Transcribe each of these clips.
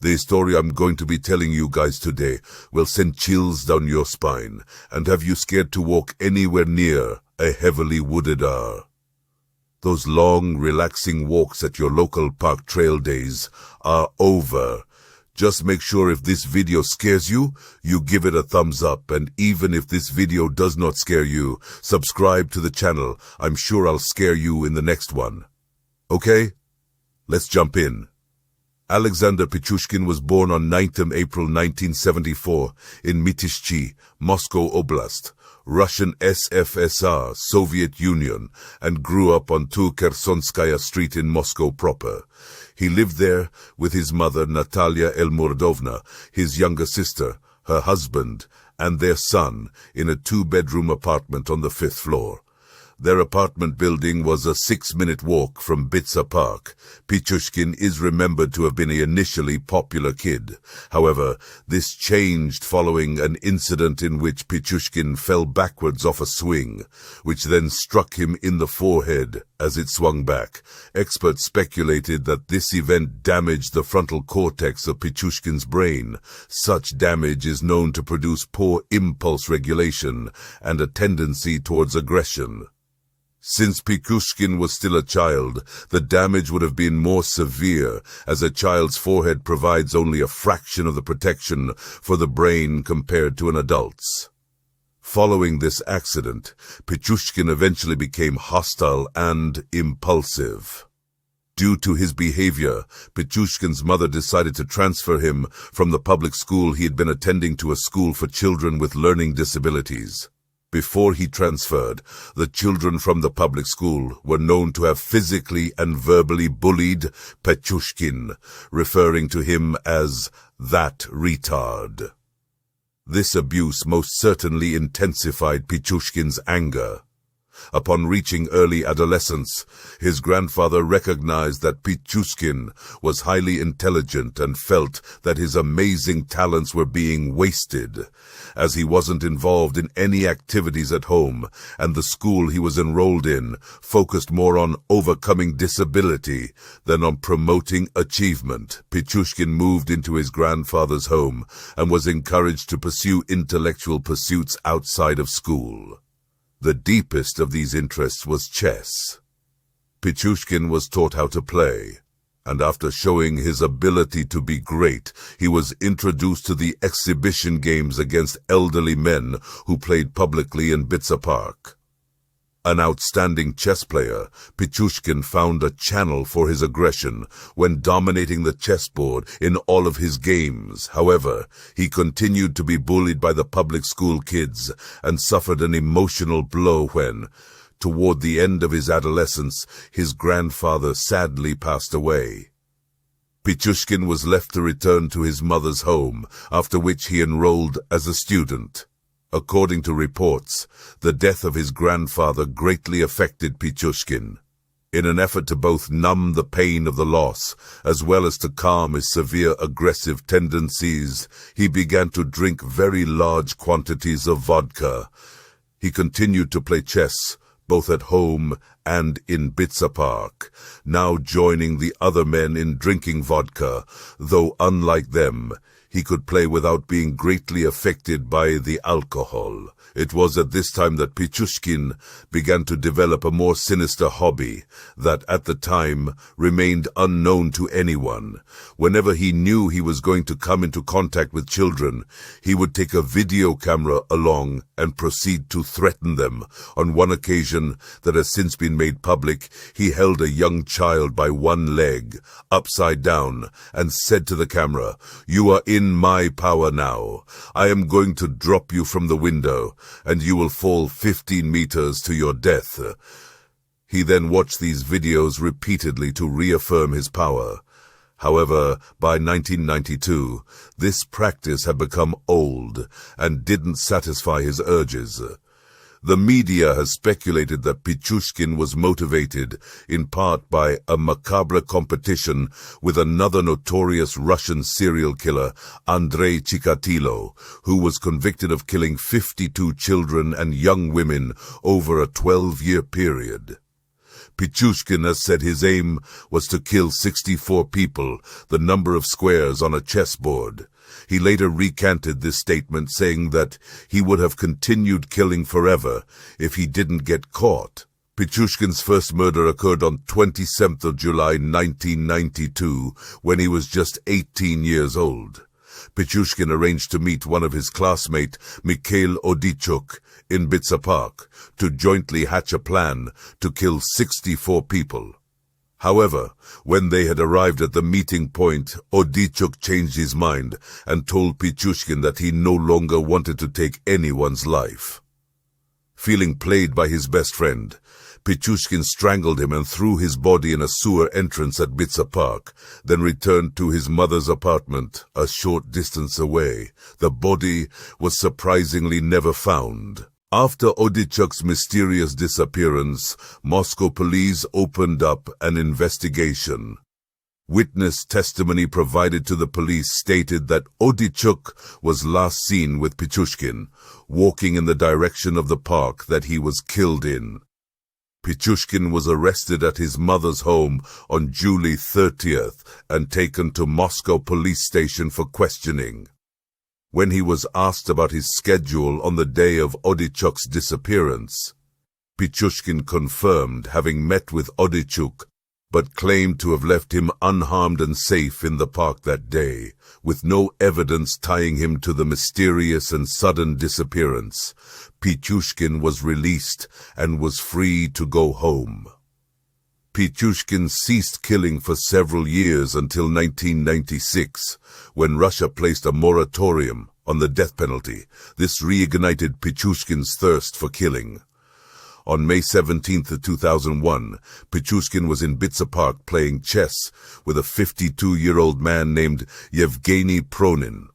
The story I'm going to be telling you guys today will send chills down your spine and have you scared to walk anywhere near a heavily wooded Those long, relaxing walks at your local park trail days are over. Just make sure if this video scares you, you give it a thumbs up, and even if this video does not scare you, subscribe to the channel. I'm sure I'll scare you in the next one. Okay? Let's jump in. Alexander Pichushkin was born on 9th April 1974 in Mytishchi, Moscow Oblast, Russian SFSR, Soviet Union, and grew up on 2 Kersonskaya Street in Moscow proper. He lived there with his mother Natalia Elmurdovna, his younger sister, her husband, and their son in a 2-bedroom apartment on the 5th floor. Their apartment building was a 6-minute walk from Bitsa Park. Pichushkin is remembered to have been an initially popular kid. However, this changed following an incident in which Pichushkin fell backwards off a swing, which then struck him in the forehead as it swung back. Experts speculated that this event damaged the frontal cortex of Pichushkin's brain. Such damage is known to produce poor impulse regulation and a tendency towards aggression. Since Pichushkin was still a child, the damage would have been more severe, as a child's forehead provides only a fraction of the protection for the brain compared to an adult's. Following this accident, Pichushkin eventually became hostile and impulsive. Due to his behavior, Pichushkin's mother decided to transfer him from the public school he had been attending to a school for children with learning disabilities. Before he transferred, the children from the public school were known to have physically and verbally bullied Pichushkin, referring to him as that retard. This abuse most certainly intensified Pichushkin's anger. Upon reaching early adolescence, his grandfather recognized that Pichushkin was highly intelligent and felt that his amazing talents were being wasted, as he wasn't involved in any activities at home, and the school he was enrolled in focused more on overcoming disability than on promoting achievement. Pichushkin moved into his grandfather's home and was encouraged to pursue intellectual pursuits outside of school. The deepest of these interests was chess. Pichushkin was taught how to play, and after showing his ability to be great, he was introduced to the exhibition games against elderly men who played publicly in Bitsa Park. An outstanding chess player, Pichushkin found a channel for his aggression when dominating the chessboard in all of his games. However, he continued to be bullied by the public school kids and suffered an emotional blow when, toward the end of his adolescence, his grandfather sadly passed away. Pichushkin was left to return to his mother's home, after which he enrolled as a student. According to reports, the death of his grandfather greatly affected Pichushkin. In an effort to both numb the pain of the loss, as well as to calm his severe aggressive tendencies, he began to drink very large quantities of vodka. He continued to play chess, both at home and in Bitsa Park, now joining the other men in drinking vodka, though unlike them, he could play without being greatly affected by the alcohol. It was at this time that Pichushkin began to develop a more sinister hobby that at the time remained unknown to anyone. Whenever he knew he was going to come into contact with children, he would take a video camera along and proceed to threaten them. On one occasion that has since been made public, he held a young child by one leg, upside down, and said to the camera, "You are in my power now. I am going to drop you from the window, and you will fall 15 meters to your death." He then watched these videos repeatedly to reaffirm his power. However, by 1992, this practice had become old and didn't satisfy his urges. The media has speculated that Pichushkin was motivated in part by a macabre competition with another notorious Russian serial killer, Andrei Chikatilo, who was convicted of killing 52 children and young women over a 12-year period. Pichushkin has said his aim was to kill 64 people, the number of squares on a chessboard. He later recanted this statement, saying that he would have continued killing forever if he didn't get caught. Pichushkin's first murder occurred on 27th of July 1992, when he was just 18 years old. Pichushkin arranged to meet one of his classmate, Mikhail Odichuk, in Bitsa Park, to jointly hatch a plan to kill 64 people. However, when they had arrived at the meeting point, Odichuk changed his mind and told Pichushkin that he no longer wanted to take anyone's life. Feeling played by his best friend, Pichushkin strangled him and threw his body in a sewer entrance at Bitsa Park, then returned to his mother's apartment a short distance away. The body was surprisingly never found. After Odichuk's mysterious disappearance, Moscow police opened up an investigation. Witness testimony provided to the police stated that Odichuk was last seen with Pichushkin, walking in the direction of the park that he was killed in. Pichushkin was arrested at his mother's home on July 30th and taken to Moscow police station for questioning. When he was asked about his schedule on the day of Odichuk's disappearance, Pichushkin confirmed having met with Odichuk, but claimed to have left him unharmed and safe in the park that day, with no evidence tying him to the mysterious and sudden disappearance. Pichushkin was released and was free to go home. Pichushkin ceased killing for several years until 1996, when Russia placed a moratorium on the death penalty. This reignited Pichushkin's thirst for killing. On May 17, 2001, Pichushkin was in Bitsa Park playing chess with a 52-year-old man named Yevgeny Pronin.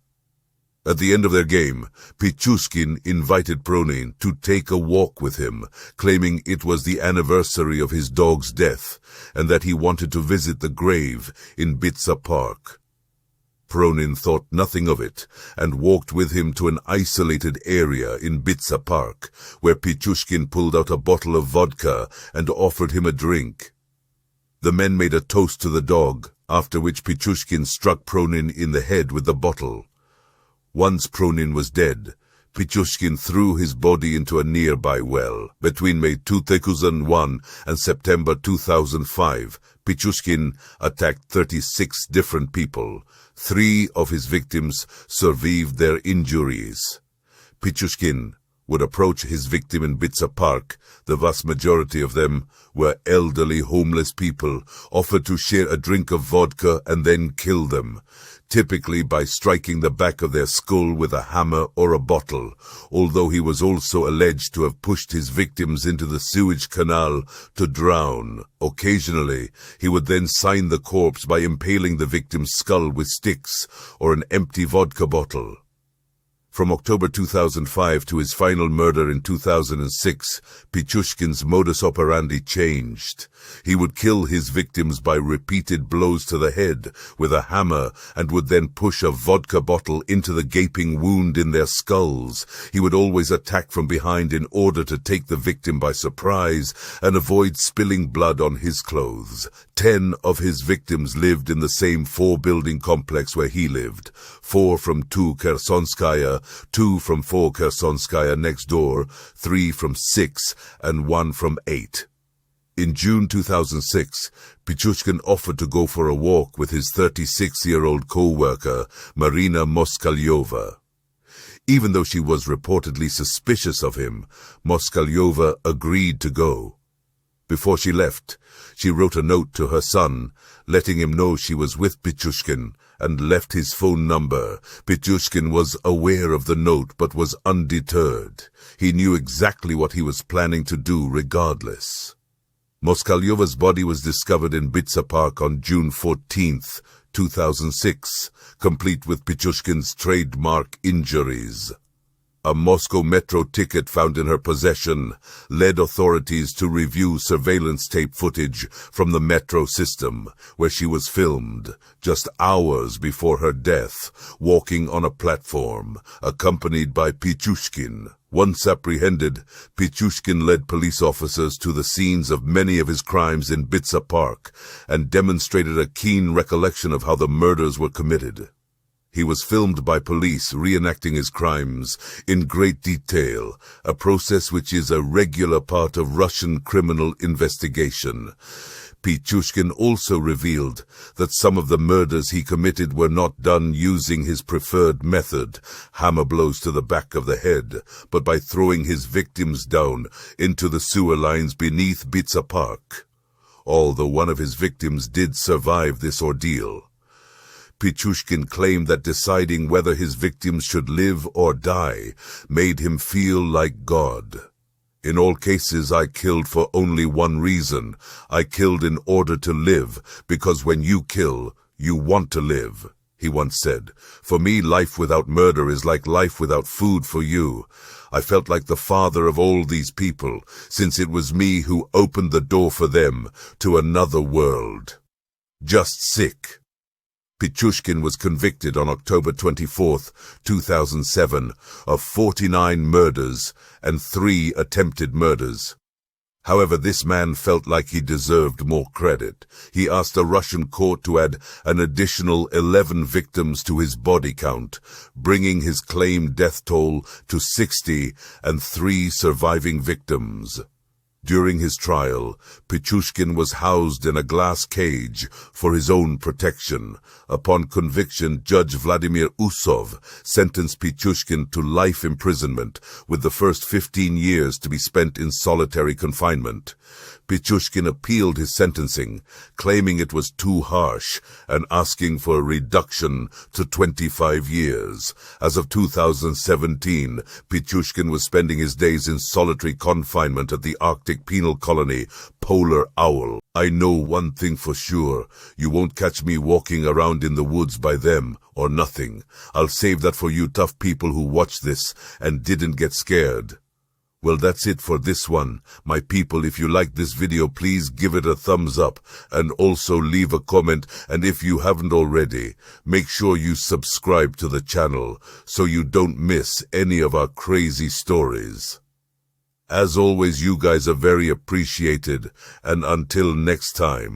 At the end of their game, Pichushkin invited Pronin to take a walk with him, claiming it was the anniversary of his dog's death and that he wanted to visit the grave in Bitsa Park. Pronin thought nothing of it and walked with him to an isolated area in Bitsa Park, where Pichushkin pulled out a bottle of vodka and offered him a drink. The men made a toast to the dog, after which Pichushkin struck Pronin in the head with the bottle. Once Pronin was dead, Pichushkin threw his body into a nearby well. Between May 2001 and September 2005, Pichushkin attacked 36 different people. 3 of his victims survived their injuries. Pichushkin would approach his victim in Bitsa Park. The vast majority of them were elderly homeless people, offered to share a drink of vodka and then kill them, typically by striking the back of their skull with a hammer or a bottle, although he was also alleged to have pushed his victims into the sewage canal to drown. Occasionally, he would then sign the corpse by impaling the victim's skull with sticks or an empty vodka bottle. From October 2005 to his final murder in 2006, Pichushkin's modus operandi changed. He would kill his victims by repeated blows to the head with a hammer and would then push a vodka bottle into the gaping wound in their skulls. He would always attack from behind in order to take the victim by surprise and avoid spilling blood on his clothes. 10 of his victims lived in the same 4-building complex where he lived. 4 from 2 Khersonskaya, 2 from 4 Khersonskaya next door, 3 from 6, and 1 from 8. In June 2006, Pichushkin offered to go for a walk with his 36-year-old co-worker, Marina Moskalyova. Even though she was reportedly suspicious of him, Moskalyova agreed to go. Before she left, she wrote a note to her son, letting him know she was with Pichushkin, and left his phone number. Pichushkin was aware of the note but was undeterred. He knew exactly what he was planning to do regardless. Moskalyova's body was discovered in Bitsa Park on June 14, 2006, complete with Pichushkin's trademark injuries. A Moscow metro ticket found in her possession led authorities to review surveillance tape footage from the metro system, where she was filmed just hours before her death, walking on a platform, accompanied by Pichushkin. Once apprehended, Pichushkin led police officers to the scenes of many of his crimes in Bitsa Park and demonstrated a keen recollection of how the murders were committed. He was filmed by police reenacting his crimes in great detail, a process which is a regular part of Russian criminal investigation. Pichushkin also revealed that some of the murders he committed were not done using his preferred method, hammer blows to the back of the head, but by throwing his victims down into the sewer lines beneath Bitsa Park. Although one of his victims did survive this ordeal. Pichushkin claimed that deciding whether his victims should live or die made him feel like God. In all cases, I killed for only one reason. I killed in order to live, because when you kill, you want to live, he once said. For me, life without murder is like life without food for you. I felt like the father of all these people, since it was me who opened the door for them to another world. Just sick. Pichushkin was convicted on October 24, 2007, of 49 murders and 3 attempted murders. However, this man felt like he deserved more credit. He asked a Russian court to add an additional 11 victims to his body count, bringing his claimed death toll to 60 and 3 surviving victims. During his trial, Pichushkin was housed in a glass cage for his own protection. Upon conviction, Judge Vladimir Usov sentenced Pichushkin to life imprisonment, with the first 15 years to be spent in solitary confinement. Pichushkin appealed his sentencing, claiming it was too harsh and asking for a reduction to 25 years. As of 2017, Pichushkin was spending his days in solitary confinement at the Arctic penal colony Polar Owl. I know one thing for sure, you won't catch me walking around in the woods by them or nothing. I'll save that for you tough people who watch this and didn't get scared. Well, that's it for this one. My people, if you like this video, please give it a thumbs up and also leave a comment. And if you haven't already, make sure you subscribe to the channel so you don't miss any of our crazy stories. As always, you guys are very appreciated, and until next time.